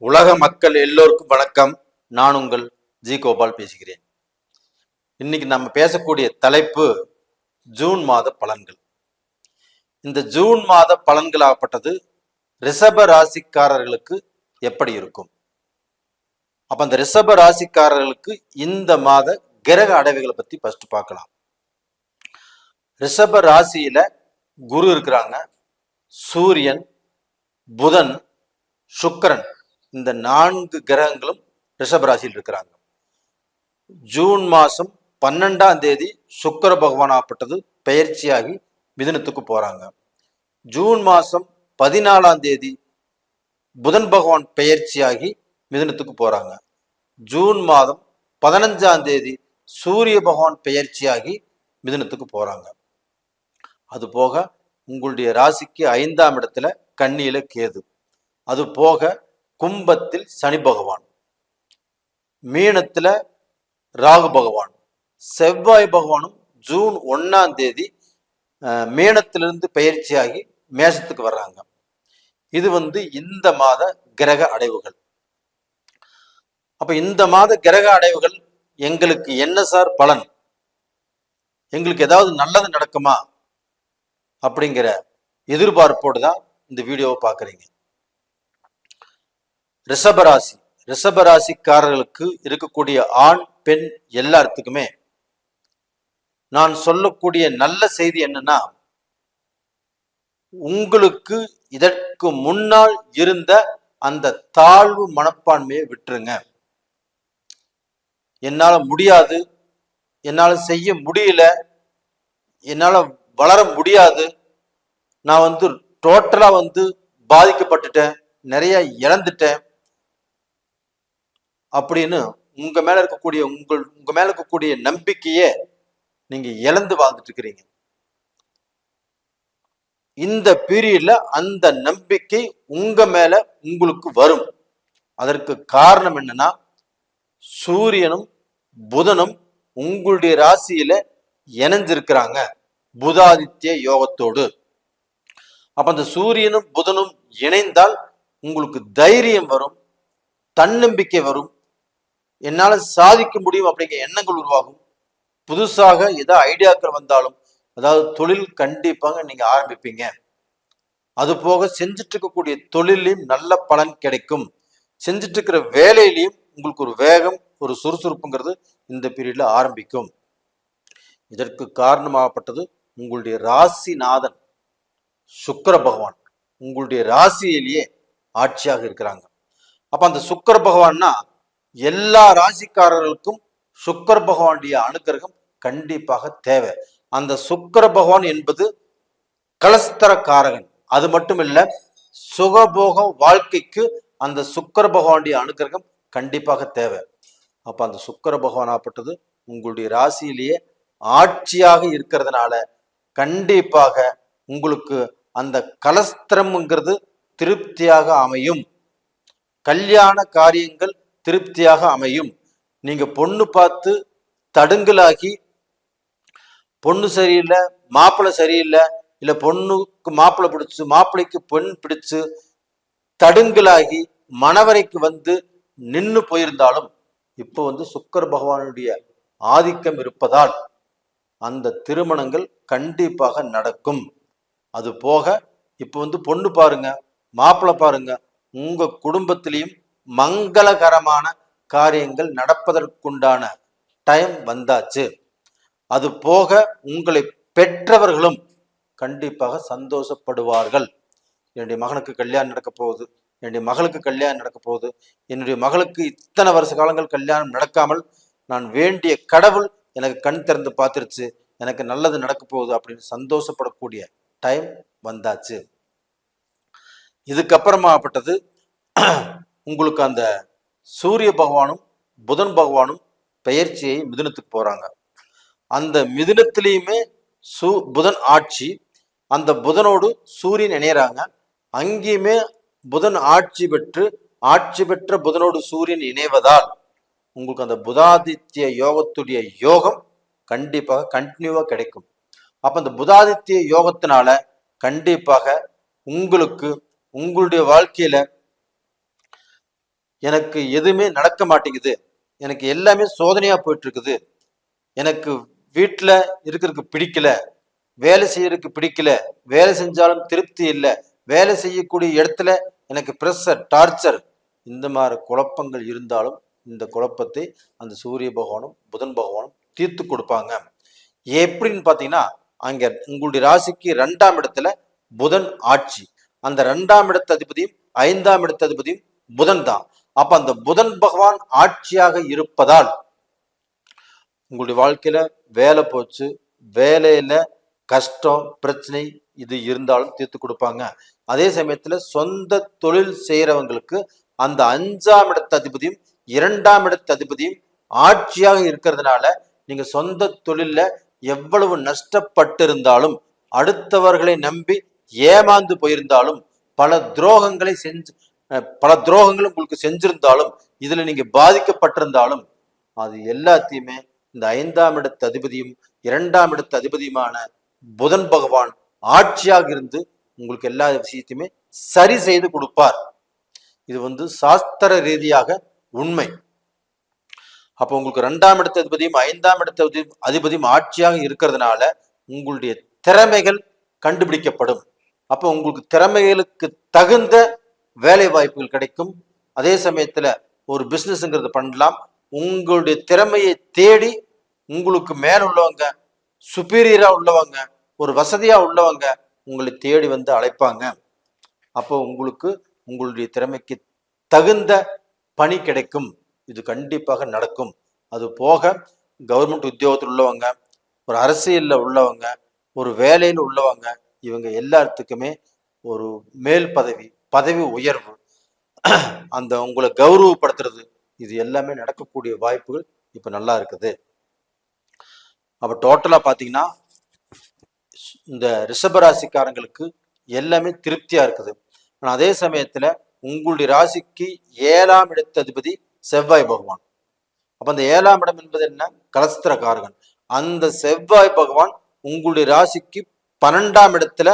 உலக மக்கள் எல்லோருக்கும் வணக்கம். நான் உங்கள் ஜி கோபால் பேசுகிறேன். இன்னைக்கு நம்ம பேசக்கூடிய தலைப்பு ஜூன் மாத பலன்கள். இந்த ஜூன் மாத பலன்களாகப்பட்டது ரிஷப ராசிக்காரர்களுக்கு எப்படி இருக்கும்? அப்ப அந்த ரிஷப ராசிக்காரர்களுக்கு இந்த மாத கிரக அடைவுகளை பத்தி ஃபர்ஸ்ட் பார்க்கலாம். ரிஷப ராசியில குரு இருக்கிறாங்க, சூரியன், புதன், சுக்கிரன், இந்த 4 கிரகங்களும் ரிஷபராசியில் இருக்கிறாங்க. ஜூன் மாசம் 12ஆம் தேதி சுக்கிர பகவான் ஆப்பட்டது பெயர்ச்சியாகி மிதுனத்துக்கு போறாங்க. ஜூன் மாசம் 14ஆம் தேதி புதன் பகவான் பெயர்ச்சியாகி மிதுனத்துக்கு போறாங்க. ஜூன் மாதம் 15ஆம் தேதி சூரிய பகவான் பெயர்ச்சியாகி மிதுனத்துக்கு போறாங்க. அது போக உங்களுடைய ராசிக்கு 5ஆம் இடத்துல கன்னியில கேது, அது போக கும்பத்தில் சனி பகவான், மீனத்துல ராகு பகவான், செவ்வாய் பகவானும் ஜூன் 1ஆம் தேதி மீனத்திலிருந்து பயிற்சியாகி மேசத்துக்கு வர்றாங்க. இது இந்த மாத கிரக அடைவுகள். அப்ப இந்த மாத கிரக அடைவுகள் எங்களுக்கு என்ன சார் பலன், எங்களுக்கு ஏதாவது நல்லது நடக்குமா அப்படிங்கிற எதிர்பார்ப்போடு தான் இந்த வீடியோவை பார்க்குறீங்க. ரிஷபராசி, ரிஷபராசிக்காரர்களுக்கு இருக்கக்கூடிய ஆண் பெண் எல்லாத்துக்குமே நான் சொல்லக்கூடிய நல்ல செய்தி என்னன்னா, உங்களுக்கு இதற்கு முன்னால் இருந்த அந்த தாழ்வு மனப்பான்மையை விட்டுருங்க. என்னால முடியாது, என்னால செய்ய முடியல, என்னால வளர முடியாது, நான் டோட்டலா பாதிக்கப்பட்டுட்டேன், நிறைய இழந்துட்டேன் அப்படின்னு உங்க மேல இருக்கக்கூடிய நம்பிக்கையே நீங்க இழந்து வாழ்ந்துட்டு இருக்கிறீங்க. இந்த பீரியட்ல அந்த நம்பிக்கை உங்க மேல உங்களுக்கு வரும். அதற்கு காரணம் என்னன்னா, சூரியனும் புதனும் உங்களுடைய ராசியில இணைஞ்சிருக்கிறாங்க புதாதித்ய யோகத்தோடு. அப்ப அந்த சூரியனும் புதனும் இணைந்தால் உங்களுக்கு தைரியம் வரும், தன்னம்பிக்கை வரும், என்னால சாதிக்க முடியும் அப்படிங்கிற எண்ணங்கள் உருவாகும். புதுசாக ஏதோ ஐடியாக்கள் வந்தாலும், அதாவது தொழில் கண்டிப்பாக நீங்க ஆரம்பிப்பீங்க. அது போக செஞ்சுட்டு இருக்கக்கூடிய தொழிலையும் நல்ல பலன் கிடைக்கும். செஞ்சுட்டு இருக்கிற வேலையிலையும் உங்களுக்கு ஒரு வேகம், ஒரு சுறுசுறுப்புங்கிறது இந்த பீரியட்ல ஆரம்பிக்கும். இதற்கு காரணமாகப்பட்டது உங்களுடைய ராசிநாதன் சுக்கிர பகவான் உங்களுடைய ராசியிலேயே ஆட்சியாக இருக்கிறாங்க. அப்ப அந்த சுக்கிர பகவான்னா எல்லா ராசிக்காரர்களுக்கும் சுக்கிர பகவானுடைய அனுகிரகம் கண்டிப்பாக தேவை. அந்த சுக்கிர பகவான் என்பது கலஸ்தர காரகன். அது மட்டும் இல்ல, சுகபோக வாழ்க்கைக்கு அந்த சுக்கிர பகவானுடைய அனுகிரகம் கண்டிப்பாக தேவை. அப்ப அந்த சுக்கிர பகவான் ஆப்பட்டது உங்களுடைய ராசியிலேயே ஆட்சியாக இருக்கிறதுனால கண்டிப்பாக உங்களுக்கு அந்த கலஸ்திரம்ங்கிறது திருப்தியாக அமையும். கல்யாண காரியங்கள் திருப்தியாக அமையும். நீங்க பொண்ணு பார்த்து தடுங்கலாகி, பொண்ணு சரியில்லை, மாப்பிள்ளை சரியில்லை, இல்ல பொண்ணுக்கு மாப்பிள்ளை பிடிச்சு, மாப்பிள்ளைக்கு பெண் பிடிச்சு தடுங்கலாகி மணவரைக்கு நின்று போயிருந்தாலும் இப்போ சுக்கிர பகவானுடைய ஆதிக்கம் இருப்பதால் அந்த திருமணங்கள் கண்டிப்பாக நடக்கும். அது போக இப்போ பொண்ணு பாருங்க, மாப்பிள்ளை பாருங்க, உங்க குடும்பத்திலையும் மங்களகரமான காரியங்கள் நடப்பதற்குண்டான டைம் வந்தாச்சு. அது போக உங்களை பெற்றவர்களும் கண்டிப்பாக சந்தோஷப்படுவார்கள். என்னுடைய மகனுக்கு கல்யாணம் நடக்க போகுது, என்னுடைய மகளுக்கு கல்யாணம் நடக்க போகுது, என்னுடைய மகளுக்கு இத்தனை வருஷ காலங்கள் கல்யாணம் நடக்காமல் நான் வேண்டிய கடவுள் எனக்கு கண் திறந்து பார்த்துருச்சு, எனக்கு நல்லது நடக்க போகுது அப்படின்னு சந்தோஷப்படக்கூடிய டைம் வந்தாச்சு. இதுக்கப்புறமாப்பட்டது உங்களுக்கு அந்த சூரிய பகவானும் புதன் பகவானும் பெயர்ச்சியை மிதுனத்துக்கு போறாங்க. அந்த மிதுனத்திலையுமே புதன் ஆட்சி, அந்த புதனோடு சூரியன் இணையறாங்க. அங்கேயுமே புதன் ஆட்சி பெற்ற புதனோடு சூரியன் இணைவதால் உங்களுக்கு அந்த புதாதித்ய யோகத்துடைய யோகம் கண்டிப்பாக கண்டினியூவா கிடைக்கும். அப்ப அந்த புதாதித்ய யோகத்தினால கண்டிப்பாக உங்களுக்கு உங்களுடைய வாழ்க்கையில எனக்கு எதுவுமே நடக்க மாட்டேங்குது, எனக்கு எல்லாமே சோதனையா போயிட்டு இருக்குது, எனக்கு வீட்டில் இருக்கிறதுக்கு பிடிக்கல, வேலை செய்யறதுக்கு பிடிக்கல, வேலை செஞ்சாலும் திருப்தி இல்லை, வேலை செய்யக்கூடிய இடத்துல எனக்கு ப்ரெஷர் டார்ச்சர், இந்த மாதிரி குழப்பங்கள் இருந்தாலும் இந்த குழப்பத்தை அந்த சூரிய பகவானும் புதன் பகவானும் தீர்த்து கொடுப்பாங்க. எப்படின்னு பார்த்தீங்கன்னா, அங்க உங்களுடைய ராசிக்கு 2ஆம் இடத்துல புதன் ஆட்சி, அந்த 2ஆம் இடத்து அதிபதியும் 5ஆம் இடத்து அதிபதியும் புதன் தான். அப்ப அந்த புதன் பகவான் ஆட்சியாக இருப்பதால் உங்களுடைய வாழ்க்கையில வேலை போச்சு, வேலையில கஷ்டம் பிரச்சனை இது இருந்தாலும் தீர்த்து கொடுப்பாங்க. அதே சமயத்துல சொந்த தொழில் செய்யறவங்களுக்கு அந்த 5ஆம் இடத்து அதிபதியும் 2ஆம் இடத்து அதிபதியும் ஆட்சியாக இருக்கிறதுனால நீங்க சொந்த தொழில்ல எவ்வளவு நஷ்டப்பட்டிருந்தாலும், அடுத்தவர்களை நம்பி ஏமாந்து போயிருந்தாலும், பல துரோகங்களும் உங்களுக்கு செஞ்சிருந்தாலும், இதுல நீங்க பாதிக்கப்பட்டிருந்தாலும், அது எல்லாத்தையுமே இந்த 5ஆம் இடத்து அதிபதியும் 2ஆம் இடத்து அதிபதியுமான புதன் பகவான் ஆட்சியாக இருந்து உங்களுக்கு எல்லா விஷயத்தையுமே சரி செய்து கொடுப்பார். இது சாஸ்திர ரீதியாக உண்மை. அப்போ உங்களுக்கு 2ஆம் இடத்து அதிபதியும் 5ஆம் இடத்து அதிபதியும் ஆட்சியாக இருக்கிறதுனால உங்களுடைய திறமைகள் கண்டுபிடிக்கப்படும். அப்போ உங்களுக்கு திறமைகளுக்கு தகுந்த வேலை வாய்ப்புகள் கிடைக்கும். அதே சமயத்துல ஒரு பிசினஸ்ங்கிறது பண்ணலாம். உங்களுடைய திறமையை தேடி உங்களுக்கு மேல உள்ளவங்க, சுப்பீரியரா உள்ளவங்க, ஒரு வசதியா உள்ளவங்க உங்களை தேடி வந்து அழைப்பாங்க. அப்போ உங்களுக்கு உங்களுடைய திறமைக்கு தகுந்த பணி கிடைக்கும். இது கண்டிப்பாக நடக்கும். அது போக கவர்மெண்ட் உத்தியோகத்தில் உள்ளவங்க, ஒரு அரசியல்ல உள்ளவங்க, ஒரு வேலையில் உள்ளவங்க, இவங்க எல்லாத்துக்குமே ஒரு மேல் பதவி உயர்வு, அந்த உங்களை கௌரவப்படுத்துறது, இது எல்லாமே நடக்கக்கூடிய வாய்ப்புகள் இப்ப நல்லா இருக்குது. அப்ப டோட்டலா பாத்தீங்கன்னா இந்த ரிஷபராசிக்காரங்களுக்கு எல்லாமே திருப்தியா இருக்குது. ஆனா அதே சமயத்துல உங்களுடைய ராசிக்கு 7ஆம் இடத்து அதிபதி செவ்வாய் பகவான். அப்ப அந்த 7ஆம் இடம் என்பது என்ன? கலஸ்திரகாரகன். அந்த செவ்வாய் பகவான் உங்களுடைய ராசிக்கு 12ஆம் இடத்துல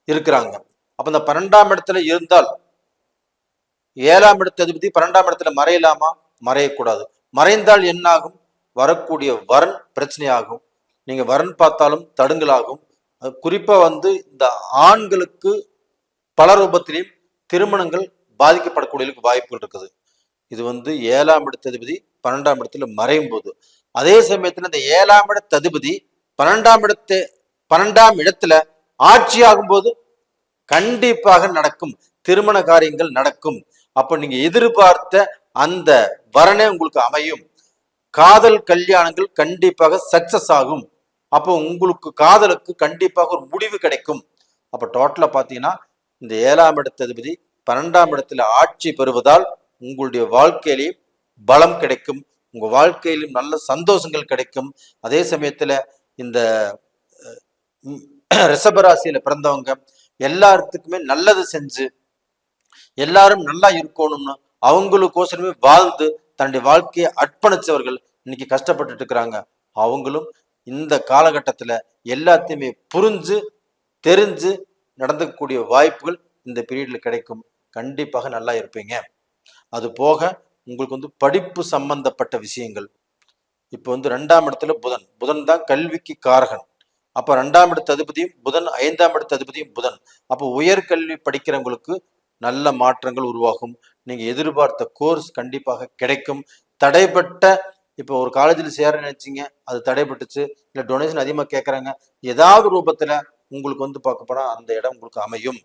இருக்கிறாங்க. அப்ப இந்த 12ஆம் இடத்துல இருந்தால் 7ஆம் இடத்து அதிபதி 12ஆம் இடத்துல மறையலாமா? மறையக்கூடாது. மறைந்தால் என்ன ஆகும்? வரக்கூடிய வரன் பிரச்சனையாகும். நீங்க வரன் பார்த்தாலும் தடுங்கலாகும். குறிப்பா இந்த ஆண்களுக்கு பல ரூபத்திலையும் திருமணங்கள் பாதிக்கப்படக்கூடிய வாய்ப்புகள் இருக்குது. இது 7ஆம் இடத்து அதிபதி 12ஆம் இடத்துல மறையும் போது, அதே சமயத்துல இந்த 7ஆம் இடத்து அதிபதி 12ஆம் இடத்துல ஆட்சி ஆகும் போது கண்டிப்பாக நடக்கும், திருமண காரியங்கள் நடக்கும். அப்ப நீங்க எதிர்பார்த்த அந்த வரனே உங்களுக்கு அமையும். காதல் கல்யாணங்கள் கண்டிப்பாக சக்சஸ் ஆகும். அப்போ உங்களுக்கு காதலுக்கு கண்டிப்பாக ஒரு முடிவு கிடைக்கும். அப்ப டோட்டலா பாத்தீங்கன்னா இந்த 7ஆம் இடத்து அதிபதி 12ஆம் இடத்துல ஆட்சி பெறுவதால் உங்களுடைய வாழ்க்கையிலையும் பலம் கிடைக்கும், உங்க வாழ்க்கையிலும் நல்ல சந்தோஷங்கள் கிடைக்கும். அதே சமயத்துல இந்த ரிஷபராசியில பிறந்தவங்க எல்லாத்துக்குமே நல்லது செஞ்சு எல்லாரும் நல்லா இருக்கணும்னு அவங்களுக்கோசரமே வாழ்ந்து தன்னுடைய வாழ்க்கையை அர்ப்பணிச்சவர்கள் இன்னைக்கு கஷ்டப்பட்டு இருக்கிறாங்க. அவங்களும் இந்த காலகட்டத்துல எல்லாத்தையுமே புரிஞ்சு தெரிஞ்சு நடந்துக்கூடிய வாய்ப்புகள் இந்த பீரியட்ல கிடைக்கும். கண்டிப்பாக நல்லா இருப்பீங்க. அது போக உங்களுக்கு படிப்பு சம்பந்தப்பட்ட விஷயங்கள், இப்போ 2ஆம் இடத்துல புதன் தான் கல்விக்கு காரகன். அப்ப 2ஆம் இடத்து அதிபதியும் புதன், 5ஆம் இடத்து அதிபதியும் புதன். அப்போ உயர்கல்வி படிக்கிறவங்களுக்கு நல்ல மாற்றங்கள் உருவாகும். நீங்க எதிர்பார்த்த கோர்ஸ் கண்டிப்பாக கிடைக்கும். தடைப்பட்ட இப்போ ஒரு காலேஜில் சேர நினைச்சிங்க, அது தடைப்பட்டுச்சு, இல்லை டொனேஷன் அதிகமாக கேட்குறாங்க, ஏதாவது ரூபத்துல உங்களுக்கு பார்க்க போனா அந்த இடம் உங்களுக்கு அமையும்.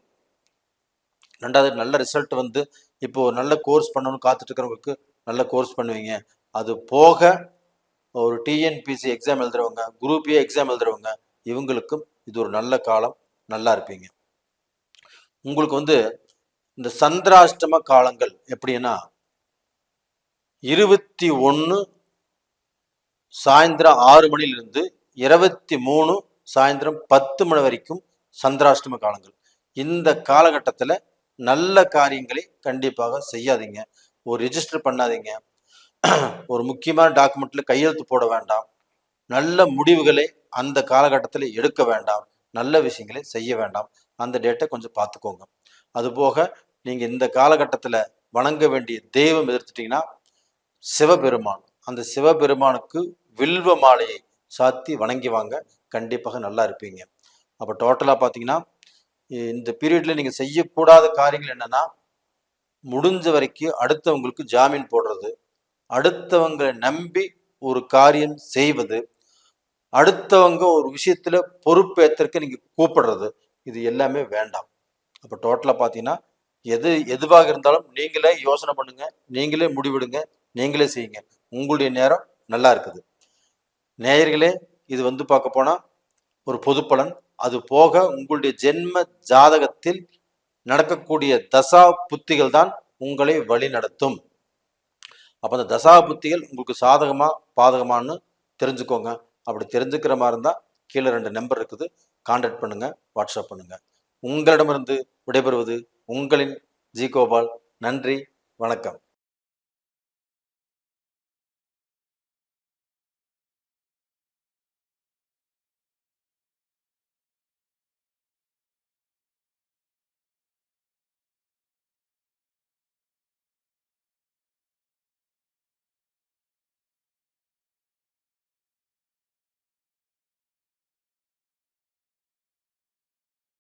2வது நல்ல ரிசல்ட் இப்போ நல்ல கோர்ஸ் பண்ணணும்னு காத்துட்டு இருக்கிறவங்களுக்கு நல்ல கோர்ஸ் பண்ணுவீங்க. அது போக ஒரு டிஎன்பிசி எக்ஸாம் எழுதுறவங்க, குரூப் ஏ எக்ஸாம் எழுதுறவங்க, இவங்களுக்கும் இது ஒரு நல்ல காலம், நல்லா இருப்பீங்க. உங்களுக்கு இந்த சந்திராஷ்டம காலங்கள் எப்படின்னா 21 சாயந்தரம் 6 மணிலிருந்து 23 சாயந்தரம் 10 மணி வரைக்கும் சந்திராஷ்டம காலங்கள். இந்த காலகட்டத்தில் நல்ல காரியங்களை கண்டிப்பாக செய்யாதீங்க. ஒரு ரிஜிஸ்டர் பண்ணாதீங்க, ஒரு முக்கியமான டாக்குமெண்ட்ல கையெழுத்து போட வேண்டாம், நல்ல முடிவுகளை அந்த காலகட்டத்தில் எடுக்க வேண்டாம், நல்ல விஷயங்களை செய்ய வேண்டாம். அந்த டேட்டை கொஞ்சம் பார்த்துக்கோங்க. அதுபோக நீங்க இந்த காலகட்டத்தில் வணங்க வேண்டிய தெய்வம் எதிர்த்துட்டீங்கன்னா சிவபெருமான். அந்த சிவபெருமானுக்கு வில்வ மாலையை சாத்தி வணங்கி வாங்க, கண்டிப்பாக நல்லா இருப்பீங்க. அப்போ டோட்டலாக பார்த்தீங்கன்னா இந்த பீரியட்ல நீங்க செய்யக்கூடாத காரியங்கள் என்னன்னா, முடிஞ்ச வரைக்கும் அடுத்தவங்களுக்கு ஜாமீன் போடுறது, அடுத்தவங்களை நம்பி ஒரு காரியம் செய்வது, அடுத்தவங்க ஒரு விஷயத்துல பொறுப்பேற்க நீங்க கூப்பிடுறது, இது எல்லாமே வேண்டாம். அப்போ டோட்டலா பார்த்தீங்கன்னா எதுவாக இருந்தாலும் நீங்களே யோசனை பண்ணுங்க, நீங்களே முடிவெடுங்க, நீங்களே செய்யுங்க. உங்களுடைய நேரம் நல்லா இருக்குது. நேயர்களே, இது பார்க்க போனா ஒரு பொது பலன். அது போக உங்களுடைய ஜென்ம ஜாதகத்தில் நடக்கக்கூடிய தசா புத்திகள் தான் உங்களை வழி நடத்தும். அப்ப அந்த தசா புத்திகள் உங்களுக்கு சாதகமா பாதகமானு தெரிஞ்சுக்கோங்க. அப்படி தெரிஞ்சுக்கிற மாதிரி இருந்தா கீழே 2 நம்பர் இருக்குது, கான்டாக்ட் பண்ணுங்க, வாட்ஸ்அப் பண்ணுங்க. உங்களிடமிருந்து விடைபெறுவது உங்களின் ஜி கோபால். நன்றி, வணக்கம்.